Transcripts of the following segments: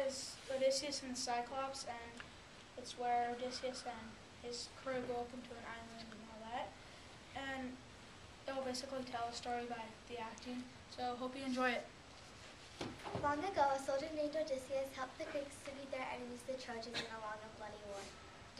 Is Odysseus and Cyclops, and it's where Odysseus and his crew go up into an island and all that. And they'll basically tell a story by the acting. So hope you enjoy it. Long ago, a soldier named Odysseus helped the Greeks defeat their enemies, the Trojans, in a long and bloody war.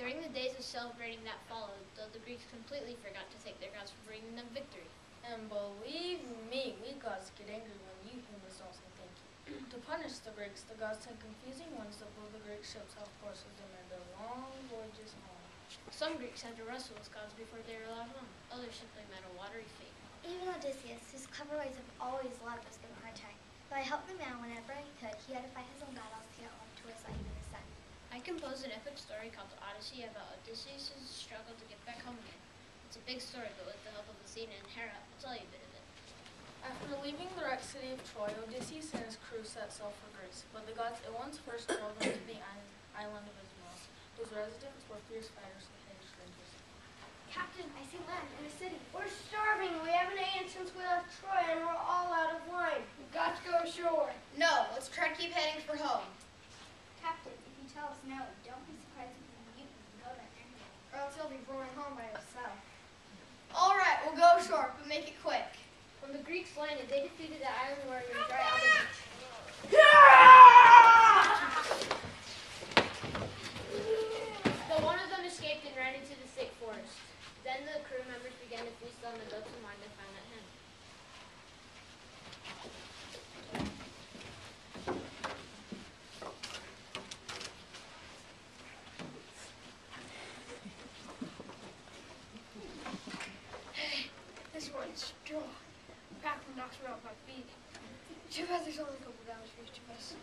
During the days of celebrating that followed, though the Greeks completely forgot to thank their gods for bringing them victory. And believe me, we gods get angry when you humans don't say thank you. To punish the Greeks, the gods sent confusing winds that blew the Greek ships off course as they made their long voyages home. Some Greeks had to wrestle with gods before they were allowed home. Others simply met a watery fate. Even Odysseus, whose clever ways have always loved, was given a hard time. Though I helped the man whenever I could, he had to fight his own battles to get home to his wife and his son. I composed an epic story called the Odyssey about Odysseus' struggle to get back home again. It's a big story, but with the help of Athena and Hera, I'll tell you a bit of it. After leaving the wrecked city of Troy, Odysseus and his crew set sail for Greece. But the gods at once first drove them to the island of Ismos, whose residents were fierce fighters and hated strangers. Captain, I see land in the city. We're starving. We haven't eaten since we left Troy, and we're all out of wine. We've got to go ashore. No, let's try to keep heading for home. Captain, if you tell us no, don't be surprised if you go there anyway. Or else he'll be rolling home by himself. All right, we'll go ashore, but make it quick. When the Greeks landed, they defeated the island warriors right on the beach. Though one of them escaped and ran into the thick forest. Then the crew members began to feast on the goats and wine they found at hand. This one's strong. Captain knocks me off my feet. Too bad there's only a couple hours for each of us.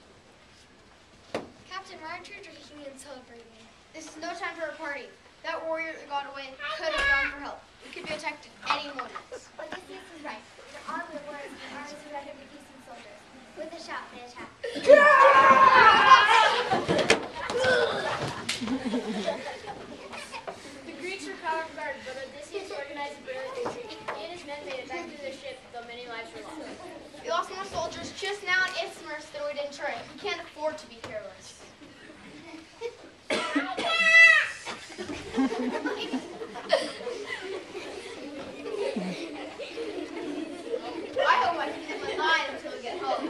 Captain, why aren't you drinking and celebrating? This is no time for a party. That warrior that got away could have gone for help. We could be attacked at any moment. Odysseus is right. The army of warriors and armies surrounded with decent soldiers. With a shout, they attack. The Greeks were caught off guard, but Odysseus organized a brilliant retreat. He and his men made it back to their ship, though many lives were lost. We lost more soldiers just now in Isthmus than we did in Troy. We can't afford to be careless. I hope I can hit my line until we get home.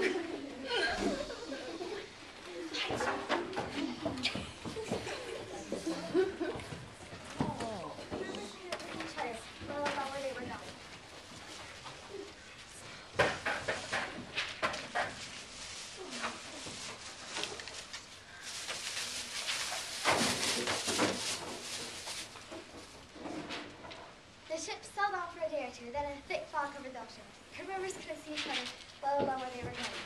The ship sailed on for a day or two, then a thick fog covered the ocean. Crew members couldn't see each other, let alone where they were going.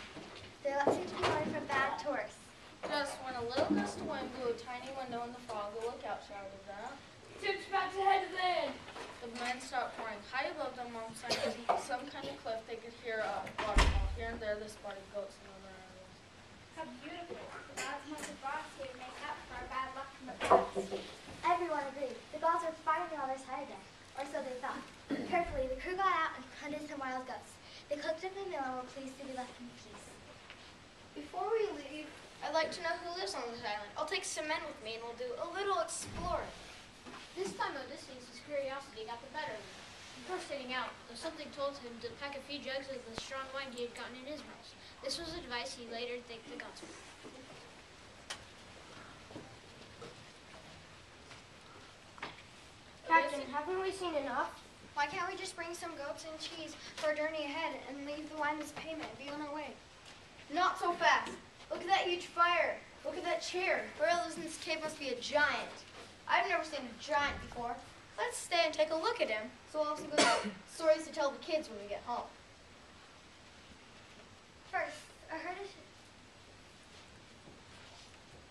Their luck seemed to be going from bad to worse. Just when a little gust of wind blew a tiny window in the fog, the lookout shouted that. Ship's about to head to land. The men stopped pouring. High above them, on some kind of cliff, they could hear a waterfall. Here and there, they spotted goats and other animals. How beautiful. The gods must have brought us here to make up for our bad luck from the past. Everyone agreed. The gods were finally on their side again, or so they thought. Carefully, the crew got out and hunted some wild goats. They cooked up a meal and were pleased to be left in peace. Before we leave, I'd like to know who lives on this island. I'll take some men with me and we'll do a little exploring. This time Odysseus' curiosity got the better of him. Before setting out, though something told him to pack a few jugs of the strong wine he had gotten in Ismos. This was advice he later thanked the gods for. Captain, haven't we seen enough? Why can't we just bring some goats and cheese for our journey ahead and leave the wine as payment and be on our way? Not so fast. Look at that huge fire. Look at that chair. Whoever lives in this cave must be a giant. I've never seen a giant before. Let's stay and take a look at him, so we'll have some good stories to tell the kids when we get home. First, I heard a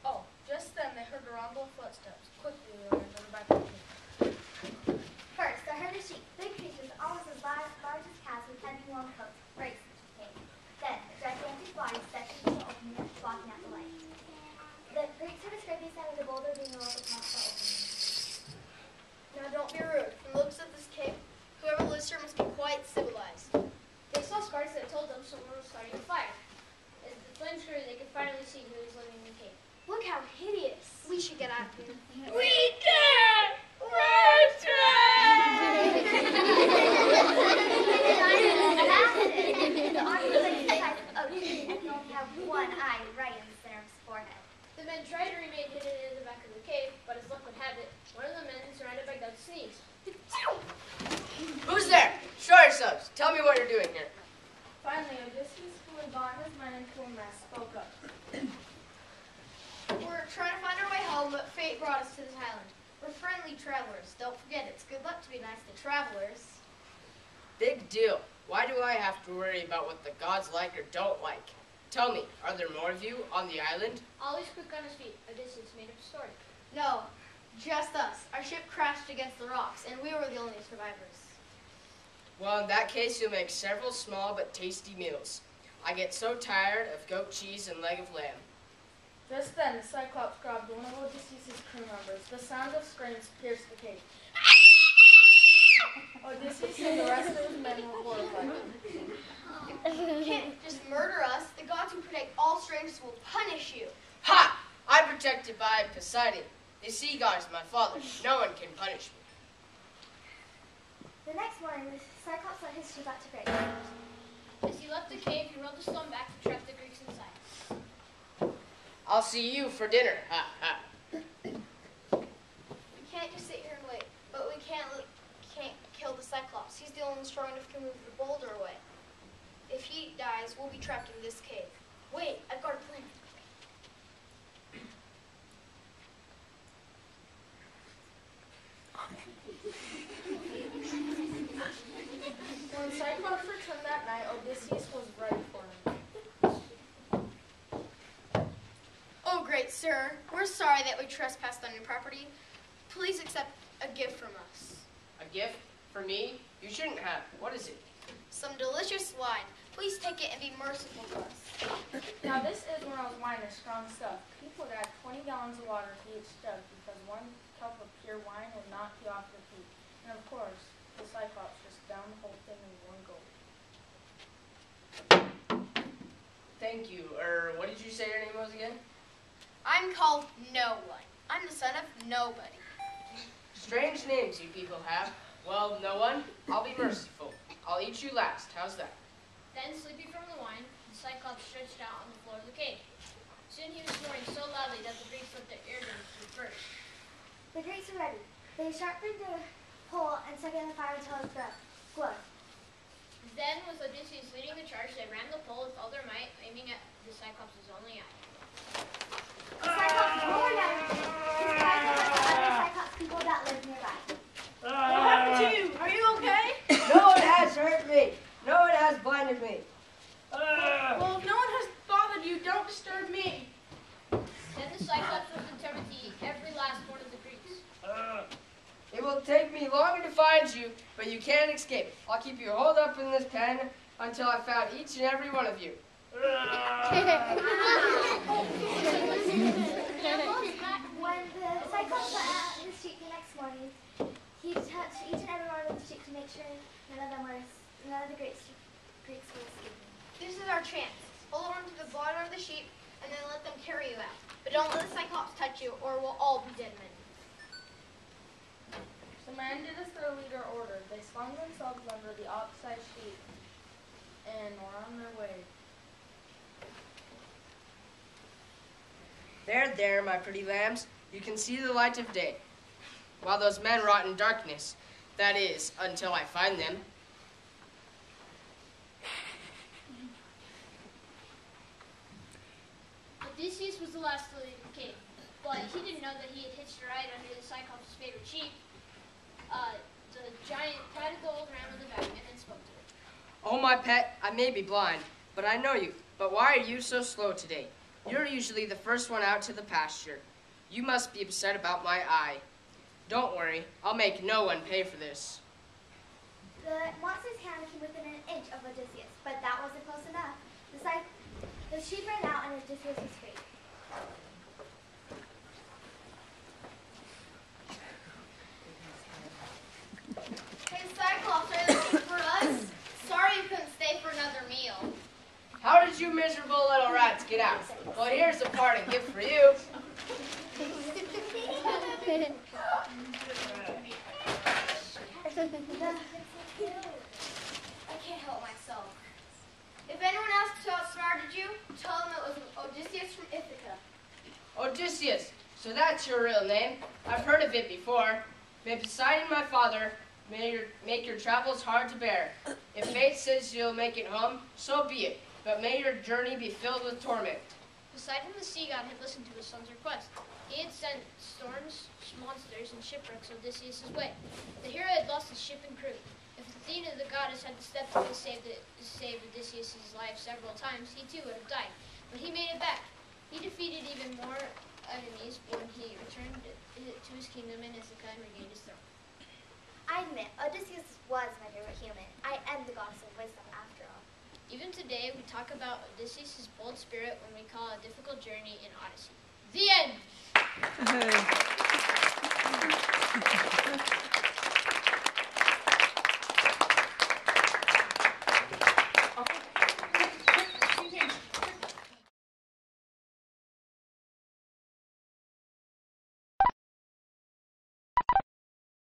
Oh, just then they heard a rumble of footsteps. Quickly, they ran to the back of the cave. First, I heard a sheep, big creatures almost as large as cats with heavy long coats, raced into the cave. Then, a gigantic body stepped into the opening, blocking out the light. The Greeks have described the sound of the boulder being a little across the opening. Now don't be rude. From the looks of this cave, whoever lives here must be quite civilized. They saw sparks that told them someone was starting a fire. As the flames grew, they could finally see who is living in the cave. Look how hideous. We should get out of here. We can't! We're trapped! The arm was like the size of oak tree, and he only had one eye right in the center of his forehead. The men tried to remain hidden in the back of the cave, but as luck would have it, one of the men surrounded by goats sneezed. Who's there? Show yourselves. Tell me what you're doing here. Finally, Odysseus, who had gotten his men into a mess, spoke up. We're trying to find our way home, but fate brought us to this island. We're friendly travelers. Don't forget, it's good luck to be nice to travelers. Big deal. Why do I have to worry about what the gods like or don't like? Tell me, are there more of you on the island? Always quick on his feet, Odysseus made up a story. No, just us. Our ship crashed against the rocks, and we were the only survivors. Well, in that case, you'll make several small but tasty meals. I get so tired of goat cheese and leg of lamb. Just then, Cyclops grabbed one of Odysseus' crew members. The sound of screams pierced the cave. Odysseus and the rest of his men were horrified. You can't just murder us. The gods who protect all strangers will punish you. Ha! I'm protected by Poseidon. The sea god is my father. No one can punish me. The next morning, the Cyclops led his ship out to Brayden. As he left the cave, he rolled the stone back to trap the Greeks inside. I'll see you for dinner. Ha ha. We can't just sit here and wait. But we can't kill the Cyclops. He's the only one strong enough to move the boulder away. If he dies, we'll be trapped in this cave. Wait, I've got a plan. When Cyclops returned that night, Odysseus was ready for him. Oh, great sir. We're sorry that we trespassed on your property. Please accept a gift from us. A gift for me? You shouldn't have. What is it? Some delicious wine. Please take it and be merciful to us. Now, this Ismael's wine is strong stuff. People would add 20 gallons of water to each jug because 1 cup of pure wine would knock you off your feet. And of course, the Cyclops just downed the whole thing in one go. Thank you. What did you say your name was again? I'm called No One. I'm the son of nobody. Strange names you people have. Well, no one. I'll be merciful. I'll eat you last. How's that? Then, sleepy from the wine, the Cyclops stretched out on the floor of the cave. Soon he was snoring so loudly that the Greeks let their eardrums burst. The Greeks were ready. They sharpened the pole and stuck it in the fire until it glowed. Then, with Odysseus leading the charge, they rammed the pole with all their might, aiming at the Cyclops' only eye. The Cyclops roared at him, describing like the other Cyclops people that lived nearby. What happened to you? Are you okay? No one has hurt me. No one has blinded me. Well, if no one has bothered you, don't disturb me. Then the Cyclops was determined to eat every last one of the Greeks. It will take me longer to find you, but you can't escape. I'll keep you holed up in this pen until I've found each and every one of you. When the Cyclops got out in the street the next morning, he touched each and every one of the sheep to make sure none of the Greeks were escaping. This is our chance. Hold on to the bottom of the sheep and then let them carry you out. But don't let the Cyclops touch you or we'll all be dead men. The men did as their leader ordered. They slung themselves under the opposite sheep and were on their way. There, my pretty lambs. You can see the light of day, while those men rot in darkness. That is, until I find them. Odysseus was the last to leave the cave, but he didn't know that he had hitched a ride under the Cyclops' favorite sheep. The giant patted the old ram on the back and then spoke to it. Oh, my pet, I may be blind, but I know you. But why are you so slow today? You're usually the first one out to the pasture. You must be upset about my eye. Don't worry, I'll make no one pay for this. The monster's hand came within an inch of Odysseus, but that wasn't close enough. The sheep ran out and Odysseus was free. Hey Cyclops, are you looking for us? Sorry you couldn't stay for another meal. How did you miserable little rats get out. Well, here's a parting gift for you. I can't help myself. If anyone asks who outsmarted you, tell them it was Odysseus from Ithaca. Odysseus, so that's your real name. I've heard of it before. May Poseidon, my father, make your travels hard to bear. If fate says you'll make it home, so be it. But may your journey be filled with torment. Poseidon the sea god had listened to his son's request. He had sent storms, monsters, and shipwrecks Odysseus' way. The hero had lost his ship and crew. If Athena, the goddess, had stepped in to save Odysseus' life several times, he too would have died. But he made it back. He defeated even more enemies when he returned to his kingdom in Ithaca and regained his throne. I admit, Odysseus was my favorite human. I am the goddess of wisdom after all. Even today, we talk about Odysseus' bold spirit when we call a difficult journey an Odyssey. The end!